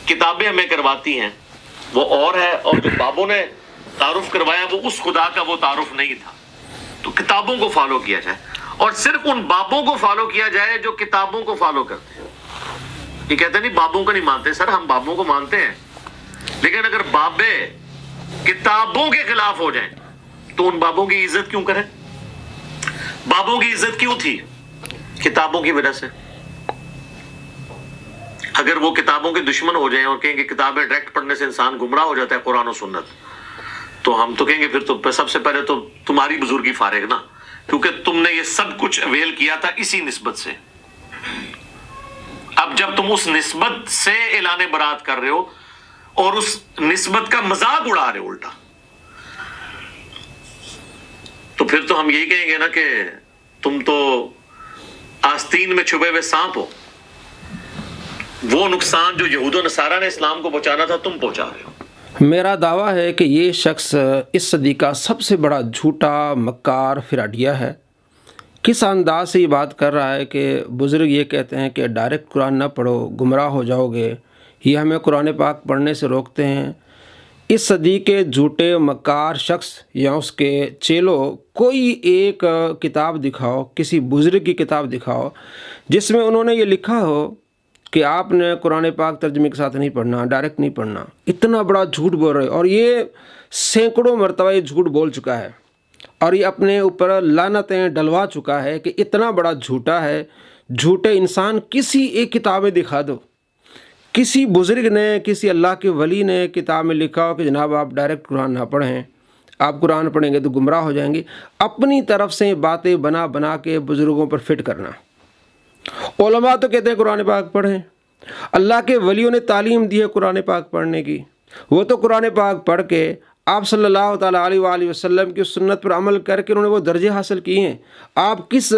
किताबें हमें करवाती हैं वो और है, और जो बाबों ने तारुफ करवाया वो उस खुदा का वो तारुफ नहीं था। तो किताबों को फॉलो किया जाए, और सिर्फ उन बाबों को फॉलो किया जाए जो किताबों को फॉलो करते हैं। ये कहते नहीं बाबों को नहीं मानते, सर हम बाबों को मानते हैं, लेकिन अगर बाबे किताबों के खिलाफ हो जाएं तो उन बाबों की इज्जत क्यों करें? बाबों की इज्जत क्यों थी? किताबों की वजह से। अगर वो किताबों के दुश्मन हो जाएं और कहेंगे किताबें डायरेक्ट पढ़ने से इंसान गुमराह हो जाता है, कुरान और सुन्नत, तो हम तो कहेंगे फिर तो सबसे पहले तो तुम्हारी बुजुर्गी फारिग ना, क्योंकि तुमने ये सब कुछ अवेल किया था इसी निस्बत से। अब जब तुम उस निस्बत से ऐलान बरात कर रहे हो और उस निस्बत का मजाक उड़ा रहे हो उल्टा, तो फिर तो हम यही कहेंगे ना कि तुम तो आस्तीन में छुपे हुए सांप हो। वो नुकसान जो यहूद और नसारा ने इस्लाम को पहुंचाना था तुम पहुंचा रहे हो। मेरा दावा है कि ये शख्स इस सदी का सबसे बड़ा झूठा मक्कार फिराडिया है। किस अंदाज से ये बात कर रहा है कि बुज़ुर्ग ये कहते हैं कि डायरेक्ट कुरान ना पढ़ो गुमराह हो जाओगे, ये हमें कुरान पाक पढ़ने से रोकते हैं। इस सदी के झूठे मक्कार शख्स या उसके चेलो कोई एक किताब दिखाओ, किसी बुज़ुर्ग की किताब दिखाओ जिसमें उन्होंने ये लिखा हो कि आपने कुरान पाक तर्जमे के साथ नहीं पढ़ना, डायरेक्ट नहीं पढ़ना। इतना बड़ा झूठ बोल रहे, और ये सैकड़ों मरतबा ये झूठ बोल चुका है और ये अपने ऊपर लानतें डलवा चुका है कि इतना बड़ा झूठा है। झूठे इंसान, किसी एक किताब में दिखा दो, किसी बुज़ुर्ग ने, किसी अल्लाह के वली ने किताब में लिखा हो कि जनाब आप डायरेक्ट कुरान ना पढ़ें, आप कुरान पढ़ेंगे तो गुमराह हो जाएंगे। अपनी तरफ से बातें बना बना के बुज़ुर्गों पर फिट करना। उलमा तो कहते हैं कुरान पाक पढ़ें, अल्लाह के वलियों ने तालीम दी है कुरान पाक पढ़ने की, वो तो कुरान पाक पढ़ के आप सल्लल्लाहु ताला अलैहि वसल्लम की सुन्नत पर अमल करके उन्होंने वो दर्जे हासिल किए हैं। आप किस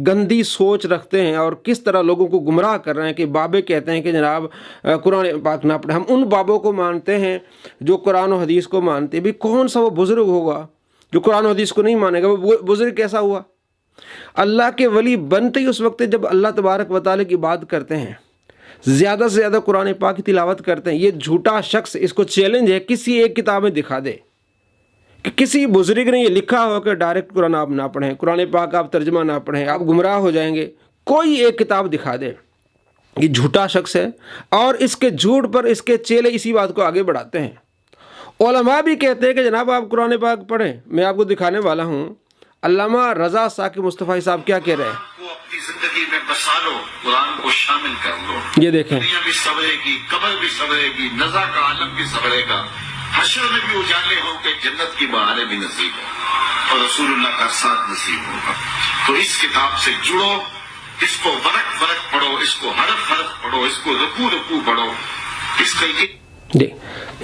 गंदी सोच रखते हैं और किस तरह लोगों को गुमराह कर रहे हैं कि बाबे कहते हैं कि जनाब कुरान पाक ना पढ़े। हम उन बाबों को मानते हैं जो कुरान और हदीस को मानते हैं। भाई कौन सा वो बुज़ुर्ग होगा जो कुरान और हदीस को नहीं मानेगा? वो बुज़ुर्ग कैसा हुआ? अल्लाह के वली बनते ही उस वक्त जब अल्लाह तबारक व तआला की बात करते हैं, ज़्यादा से ज़्यादा कुरान पाक की तिलावत करते हैं। ये झूठा शख्स, इसको चैलेंज है किसी एक किताब में दिखा दे कि किसी बुज़ुर्ग ने ये लिखा हो कि डायरेक्ट कुरान आप ना पढ़ें, कुरान पाक आप तर्जमा ना पढ़ें, आप गुमराह हो जाएंगे। कोई एक किताब दिखा दे। ये झूठा शख्स है और इसके झूठ पर इसके चेले इसी बात को आगे बढ़ाते हैं। उलमा भी कहते हैं कि जनाब आप कुरान पाक पढ़ें। मैं आपको दिखाने वाला हूँ अल्लामा रज़ा साकिब मुस्तफ़ा साहब क्या कह रहे हैं। अपनी जिंदगी में बसा लो, कुरान को शामिल कर लो। ये देखें, दुनिया भी सवरेगी, कब्र भी सवरेगी, नज़ा का आलम भी सवरेगा, हश्र में भी उजाले हो के जन्नत की बहारें भी नसीब हो और रसूलुल्लाह का साथ नसीब होगा। तो इस किताब से जुड़ो, इसको वरक वरक पढ़ो, इसको हरफ हरफ पढ़ो, इसको रुकू रुकू पढ़ो। इसके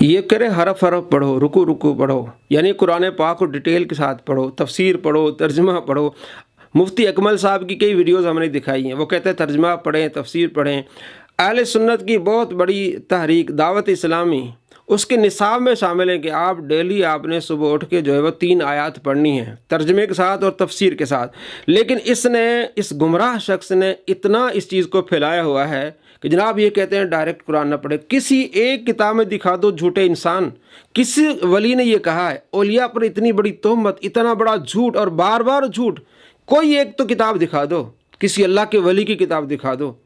ये करे हरफ हरफ पढ़ो, रुकू रुकू पढ़ो, यानी कुरान पाक को डिटेल के साथ पढ़ो, तफसीर पढ़ो, तर्जमा पढ़ो। मुफ्ती अकमल साहब की कई वीडियोस हमने दिखाई हैं, वो कहते हैं तर्जमा पढ़ें, तफसीर पढ़ें। अहले सुन्नत की बहुत बड़ी तहरीक दावत इस्लामी, उसके निसाब में शामिल है कि आप डेली आपने सुबह उठ के जो है वो 3 आयत पढ़नी है तर्जमे के साथ और तफसीर के साथ। लेकिन इसने, इस गुमराह शख्स ने इतना इस चीज़ को फैलाया हुआ है कि जनाब ये कहते हैं डायरेक्ट कुरान ना पढ़े। किसी एक किताब में दिखा दो झूठे इंसान, किसी वली ने ये कहा है। औलिया पर इतनी बड़ी तोहमत, इतना बड़ा झूठ और बार बार झूठ। कोई एक तो किताब दिखा दो, किसी अल्लाह के वली की किताब दिखा दो।